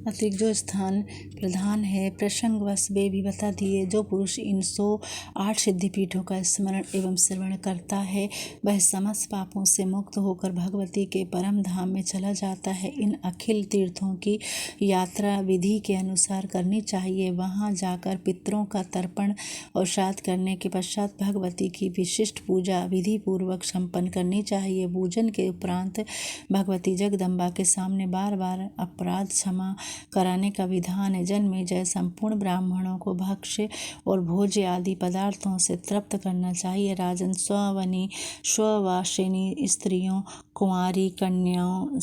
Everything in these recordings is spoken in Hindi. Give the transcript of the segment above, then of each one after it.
अतिरिक्त जो स्थान प्रधान है प्रसंगवश वे भी बता दिए। जो पुरुष इन 108 सिद्धिपीठों का स्मरण एवं श्रवण करता है वह समस्त पापों से मुक्त होकर भगवती के परम धाम में चला जाता है। इन अखिल तीर्थों की यात्रा विधि के अनुसार करनी चाहिए। वहां जाकर पितरों का तर्पण और श्राद्ध करने के पश्चात भगवती की विशिष्ट पूजा विधि पूर्वक संपन्न करनी चाहिए। पूजन के उपरांत भगवती जगदम्बा के सामने बार बार अपराध क्षमा कराने का विधान है। जन्मेजय संपूर्ण ब्राह्मणों को भक्ष्य और भोज्य आदि पदार्थों से तृप्त करना चाहिए। राजन स्ववासिनी स्त्रियों, कुंवारी कन्याओं,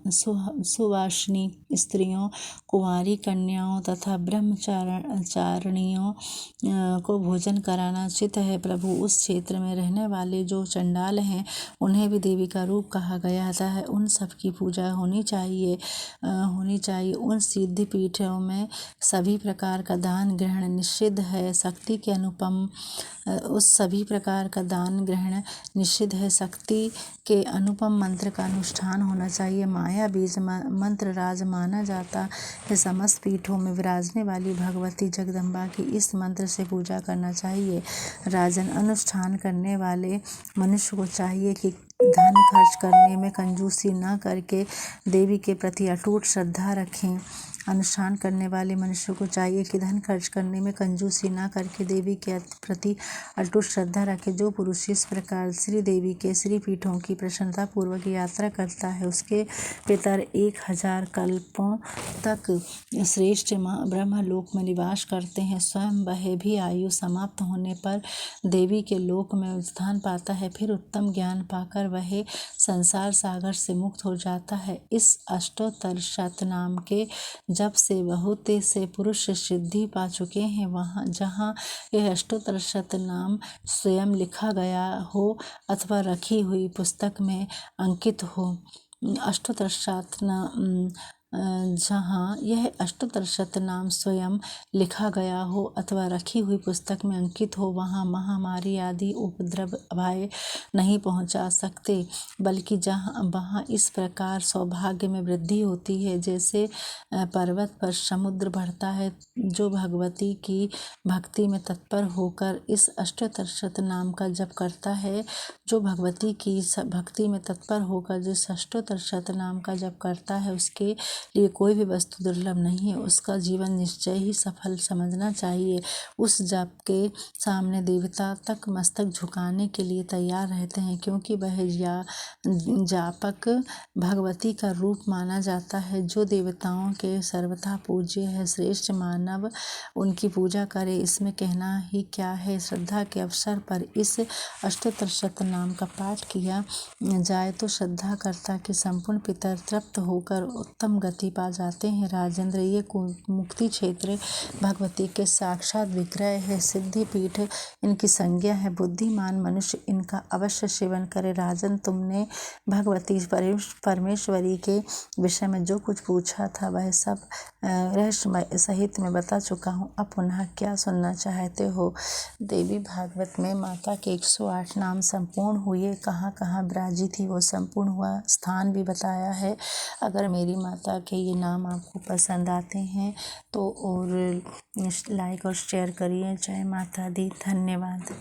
सुवासिनी स्त्रियों, कुंवारी कन्याओं तथा ब्रह्मचारिणियों को भोजन कराना उचित है। प्रभु उस क्षेत्र में रहने वाले जो चंडाल हैं उन्हें भी देवी का रूप कहा गया है। उन सब की पूजा होनी चाहिए। उन सिद्ध पीठों में सभी प्रकार का दान ग्रहण निषिद्ध है। शक्ति के अनुपम उस सभी प्रकार का दान ग्रहण निषिद्ध है। शक्ति के अनुपम मंत्र का अनुष्ठान होना चाहिए। माया बीज मंत्र राज माना जाता है। समस्त पीठों में विराजने वाली भगवती जगदम्बा की इस मंत्र से पूजा करना चाहिए। राजन, अनुष्ठान करने वाले मनुष्य को चाहिए कि धन खर्च करने में कंजूसी न करके देवी के प्रति अटूट श्रद्धा रखें। अनुष्ठान करने वाले मनुष्य को चाहिए कि धन खर्च करने में कंजूसी न करके देवी के प्रति अटूट श्रद्धा रखे। जो पुरुष इस प्रकार श्री देवी के श्री पीठों की प्रसन्नता पूर्वक यात्रा करता है उसके पितर 1000 कल्पों तक श्रेष्ठ ब्रह्मलोक में निवास करते हैं। स्वयं वह भी आयु समाप्त होने पर देवी के लोक में स्थान पाता है। फिर उत्तम ज्ञान पाकर वह संसार सागर से मुक्त हो जाता है। इस अष्टोत्तर शतनाम के जब से बहुत से पुरुष सिद्धि पा चुके हैं। वहाँ जहाँ यह अष्टोत्तर शतनाम स्वयं लिखा गया हो अथवा रखी हुई पुस्तक में अंकित हो। अष्टोत्तर शतनाम जहाँ यह अष्टोत्तर शतनाम स्वयं लिखा गया हो अथवा रखी हुई पुस्तक में अंकित हो वहाँ महामारी आदि उपद्रव अभाय नहीं पहुँचा सकते, बल्कि वहाँ इस प्रकार सौभाग्य में वृद्धि होती है जैसे पर्वत पर समुद्र बढ़ता है। जो भगवती की भक्ति में तत्पर होकर इस अष्टोत्तर शतनाम का जप करता है, जो भगवती की भक्ति में तत्पर होकर जिस अष्टोत्तर शतनाम का जप करता है उसके लिए कोई भी वस्तु दुर्लभ नहीं है। उसका जीवन निश्चय ही सफल समझना चाहिए। उस जप के सामने देवता तक मस्तक झुकाने के लिए तैयार रहते हैं, क्योंकि वह जापक भगवती का रूप माना जाता है। जो देवताओं के सर्वथा पूज्य है, श्रेष्ठ मानव उनकी पूजा करे, इसमें कहना ही क्या है। श्रद्धा के अवसर पर इस अष्टोत्तर शतनाम का पाठ किया जाए तो श्रद्धा करता के संपूर्ण पितर तृप्त होकर उत्तम गति पा जाते हैं। राजेंद्र, ये मुक्ति क्षेत्र भगवती के साक्षात विग्रह है। सिद्धि पीठ इनकी संज्ञा है। बुद्धिमान मनुष्य इनका अवश्य सेवन करे। राजन, तुमने भगवती परमेश्वरी के विषय में जो कुछ पूछा था वह सब रहस्यमय सहित मैं बता चुका हूँ। अब पुनः क्या सुनना चाहते हो। देवी भागवत में माता के 108 नाम संपूर्ण हुए। कहाँ कहाँ विराजी थी वो संपूर्ण हुआ स्थान भी बताया है। अगर मेरी माता के ये नाम आपको पसंद आते हैं तो और लाइक और शेयर करिए। जय माता दी। धन्यवाद।